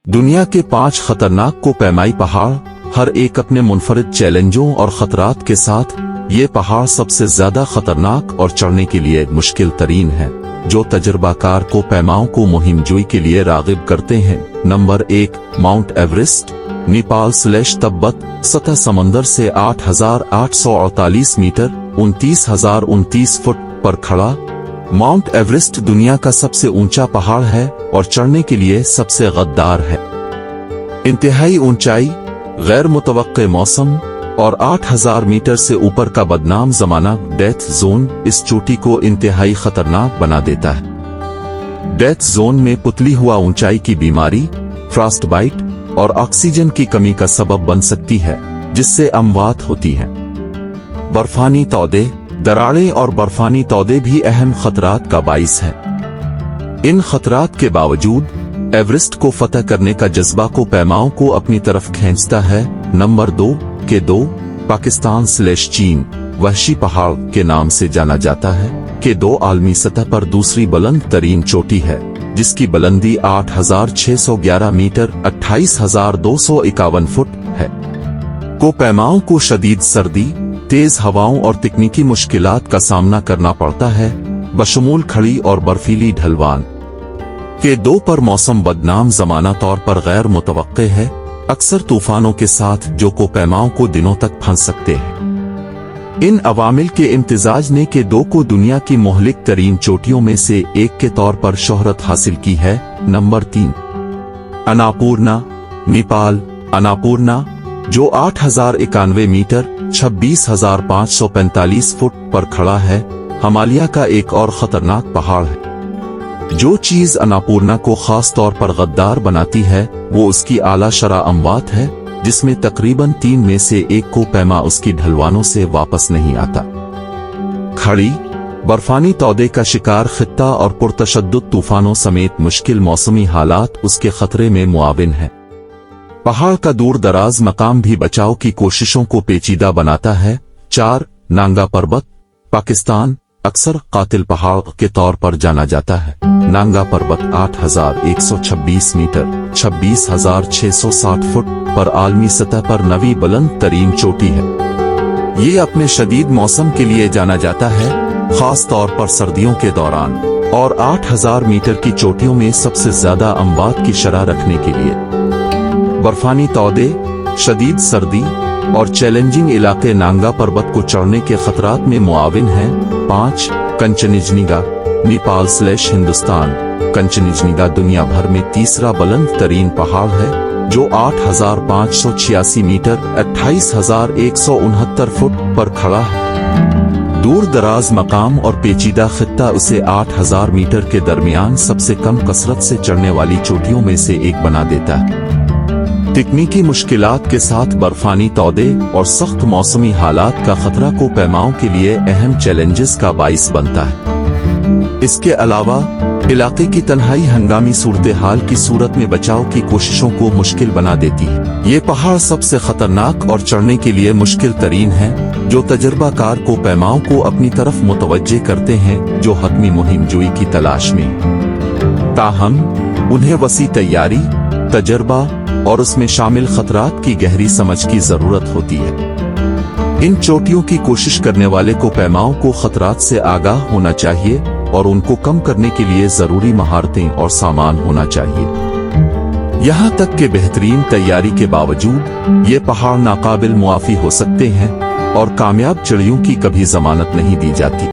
दुनिया के 5 खतरनाक कोपैमाई पहाड़, हर एक अपने मुनफरिद चैलेंजों और खतरात के साथ। ये पहाड़ सबसे ज्यादा खतरनाक और चढ़ने के लिए मुश्किल तरीन है, जो तजर्बाकार कोपैमाओं को मुहिमजोई के लिए रागिब करते हैं। Number 1, mount Everest, Nepal / Tibet. सतह समंदर से 8,848 मीटर 29,029 फुट पर खड़ा माउंट एवरेस्ट दुनिया का सबसे ऊंचा पहाड़ है और चढ़ने के लिए सबसे गद्दार है। इंतहाई ऊंचाई, गैर मुतवक्के मौसम और 8,000 मीटर से ऊपर का बदनाम जमाना डेथ जोन इस चोटी को इंतहाई खतरनाक बना देता है। डेथ जोन में पुतली हुआ ऊंचाई की बीमारी, फ्रॉस्ट बाइट और ऑक्सीजन की कमी का सबब बन सकती है, जिससे अमवात होती है। बर्फानी तौदे, दरारें और बर्फानी तौदे भी अहम खतरात का बाइस हैं। इन खतरात के बावजूद एवरेस्ट को फतह करने का जज्बा कोपैमाओं को अपनी तरफ खींचता है। नंबर 2, पाकिस्तान / चीन। वहशी पहाड़ के नाम से जाना जाता है। के2 आलमी सतह पर दूसरी बुलंद तरीन चोटी है, जिसकी बुलंदी 8,611 मीटर 28,251 फुट है। कोपैमाओं को शदीद सर्दी, तेज हवाओं और तकनीकी मुश्किलात का सामना करना पड़ता है, बशमूल खड़ी और बर्फीली ढलवान। के2 पर मौसम बदनाम जमाना तौर पर गैर मुतवक्के है, अक्सर तूफानों के साथ जो कोपैमाओं को दिनों तक फंस सकते हैं। इन अवामिल के इम्तिजाज ने के2 को दुनिया की मोहलिक तरीन चोटियों में से एक के तौर पर शोहरत हासिल की है। नंबर 3, अन्नापूर्णा, नेपाल। अन्नापूर्णा, जो 8,091 मीटर 26,545 फुट पर खड़ा है, हिमालय का एक और खतरनाक पहाड़ है। जो चीज अन्नापूर्णा को खास तौर पर गद्दार बनाती है वो उसकी आला शरह अमवात है, जिसमें तकरीबन 3 में से 1 कोपैमा उसकी ढलवानों से वापस नहीं आता। खड़ी, बर्फानी तौदे का शिकार खित्ता और पुरतशद्दुद तूफानों समेत मुश्किल मौसमी हालात उसके खतरे में मुआविन है। पहाड़ का दूर दराज मकाम भी बचाव की कोशिशों को पेचीदा बनाता है। 4, नांगा पर्वत, पाकिस्तान। अक्सर कातिल पहाड़ के तौर पर जाना जाता है। नांगा पर्वत 8,126 मीटर 26,660 फुट पर आलमी सतह पर 9वीं बुलंद तरीन चोटी है। ये अपने शदीद मौसम के लिए जाना जाता है, खास तौर पर सर्दियों के दौरान, और 8,000 मीटर की चोटियों में सबसे ज्यादा अमवात की शरह रखने के लिए। बर्फानी तौदे, शदीद सर्दी और चैलेंजिंग इलाके नांगा पर्वत को चढ़ने के खतरात में मुआविन हैं। 5, कंचनजंगा, नेपाल / हिंदुस्तान। कंचनजंगा दुनिया भर में तीसरा बुलंद तरीन पहाड़ है, जो 8,586 मीटर 28,169 फुट पर खड़ा है। दूर दराज मकाम और पेचीदा खित्ता उसे 8,000 मीटर के दरमियान सबसे कम कसरत से चढ़ने वाली चोटियों में से एक बना देता है। तकनीकी मुश्किलात के साथ बर्फानी तौदे और सख्त मौसमी हालात का खतरा कोपैमाओं के लिए अहम चैलेंजेस का बाइस बनता है। इसके अलावा इलाके की तन्हाई हंगामी सूरत हाल की सूरत में बचाव की कोशिशों को मुश्किल बना देती है। ये पहाड़ सबसे खतरनाक और चढ़ने के लिए मुश्किल तरीन है, जो तजर्बाकार कोपैमाओं को अपनी तरफ मुतवज्जे करते हैं, जो हतमी मुहिमजोई की तलाश में। ताहम उन्हें वसी तैयारी, तजर्बा और उसमें शामिल खतरात की गहरी समझ की जरूरत होती है। इन चोटियों की कोशिश करने वाले कोपैमाओं को खतरात से आगाह होना चाहिए और उनको कम करने के लिए जरूरी महारतें और सामान होना चाहिए। यहाँ तक कि बेहतरीन तैयारी के बावजूद ये पहाड़ नाकाबिल मुआफी हो सकते हैं और कामयाब चढ़ाइयों की कभी जमानत नहीं दी जाती।